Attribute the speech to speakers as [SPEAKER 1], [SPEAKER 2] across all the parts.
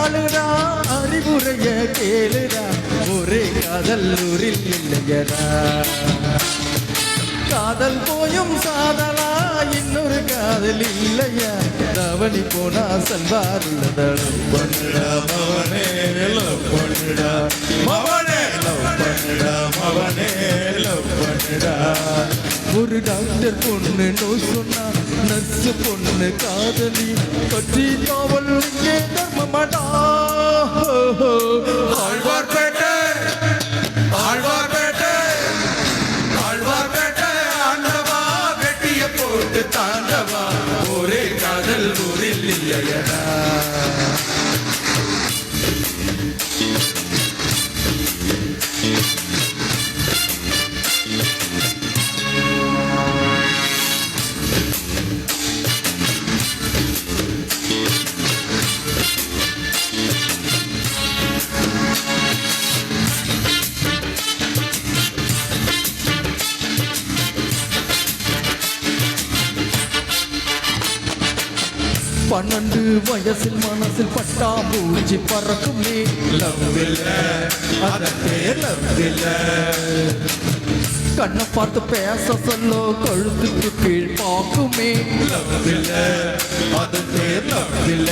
[SPEAKER 1] நாளுடா அறிவுரைய கேளுடா ஒரே காதல் ஊரில் இல்லையடா காதல் போயும் சாதலா இன்னொரு காதல் இல்லையா தவணி போனா செல்வார் உள்ளதடம் பண்ணுடா மவனே லவ் பண்ணுடா மவனே லவ் பண்ணுடா மவனே லவ் பண்ணுடா ஒரு டாக்டர் பொண்ணு நோ சொன்னா நர்ஸ் பொண்ணு காதலி கட்சி காவல் இங்கே தர்மமாடா ஆழ்வார்பேட்டை ஆழ்வார்பேட்டை ஆழ்வார்பேட்டை ஆண்டவா வெட்டிய போட்டு தாண்டவா ஒரே காதல் ஊரில் இல்லையடா பன்னெண்டு வயசில் மனசில் பட்டாம்பூச்சி பறக்குமே லவ் இல்ல அதே லவ் இல்ல கண்ணை பார்த்து பேச சொல்லோ கழுத்துக்கு கீழ் பார்க்குமே லவ் இல்ல அதே லவ் இல்ல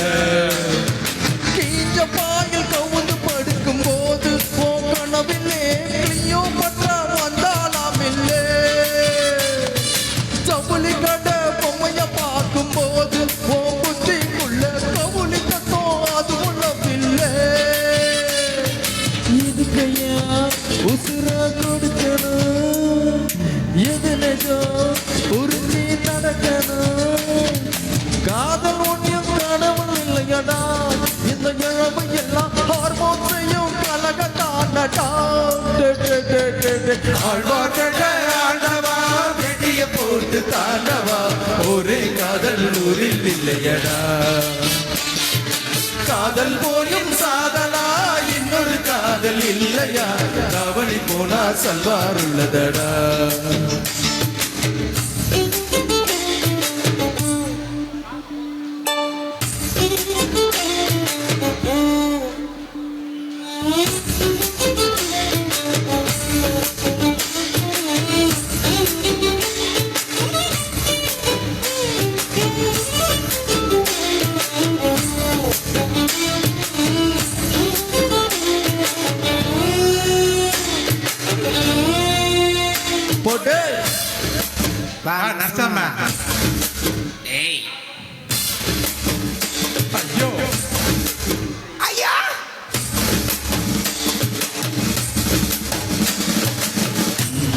[SPEAKER 1] கீஞ்ச பாயில் கவுந்து படுக்கும் போது போ கனவில்லே கிளியோ பற்ற வந்தாலாம் இல்லே ஜவுளி கடை பொம்மைய பார்க்கும் போது உசுர கொடுக்கணும் எது நிஜம் உறுதி நடக்கணும் காதல் ஒன்றியும் கடவுள் இல்லையடா இந்த இழவு எல்லாம் ஹார்மோன்ஸையும் கலகத்தானடா ஆழ்வார்பேட்டை ஆண்டவா வெட்டிய போட்டு தாண்டவா ஒரே காதல் ஊரில் இல்லையடா காதல் போயும் சாதலா இன்னொரு காதல் இல்லையா தவணி போனா சல்வார் உள்ளதடா
[SPEAKER 2] நர்சம்மா ஏய் ஐயோ ஐயா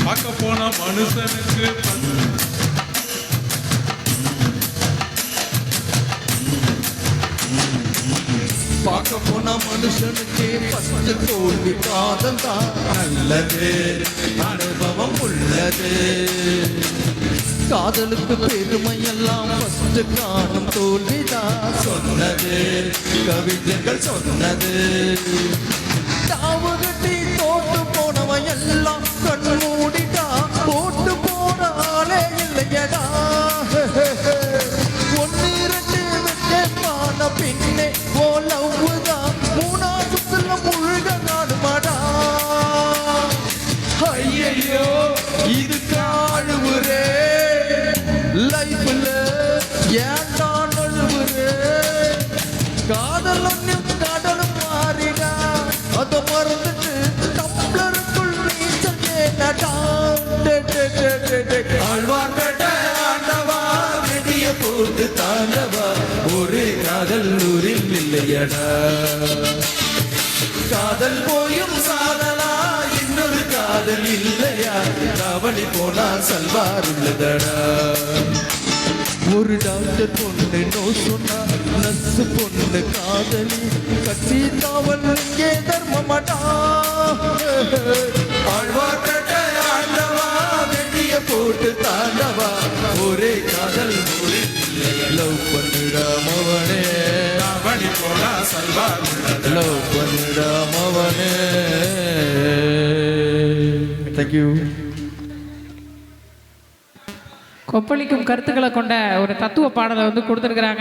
[SPEAKER 2] பார்க்க போன மனுஷனுக்கு
[SPEAKER 1] பார்க்க போன மனுஷனுக்கு ஃபர்ஸ்ட் தோல்வி காதல் தான் நல்லது அனுபவம் உள்ளது காதலுக்கு பெருமை எல்லாம் ஃபர்ஸ்ட் காணும் தோல்விதான் சொன்னது கவிஞர்கள் சொன்னது தாவு கட்டி தோட்டு போனவன் எல்லாம் கண் மூடிட்டா போட்டு போன ஆளே இல்லையடா ஒன்னு ரெண்டு வெட்டமான பின்னே போலவுதான் மூணாவது முழுக நாடுமாடா ஐயோ இது காழுவுரே லைஃப்ல ஏன்டா நழுவுரே காதல் ஒன்னும் கடலும் மாறிடா அதை மறந்துட்டு டம்ளருக்குள் நீச்சல் ஏனடா ஆழ்வார்பேட்டை ஆண்டவா வெடிய போட்டு தாண்டவா ஒரே காதல் ஊரில் இல்லையடா காதல் போயும் சாதலா இன்னொரு காதல் இல்லையா தவணி போனா சல்வார் உள்ளதடா ஒரு டாக்டர் பொண்ணு நோ சொன்னா நர்ஸ் பொண்ணு காதலி கட்சி காவல் இங்கே தர்மமாடா ஆழ்வார்பேட்டை ஆண்டவா வெட்டிய போட்டு தாண்டவா ஒரே காதல் ஊரில் இல்லையா லவ் பண்ணுடா மவனே
[SPEAKER 2] தவணி போனா சல்வார்
[SPEAKER 1] லவ் பண்ணுடா மவனே தேங்க்யூ
[SPEAKER 3] கொப்பளிக்கும் கருத்துக்களை கொண்ட ஒரு தத்துவ பாடலை வந்து கொடுத்துருக்குறாங்க.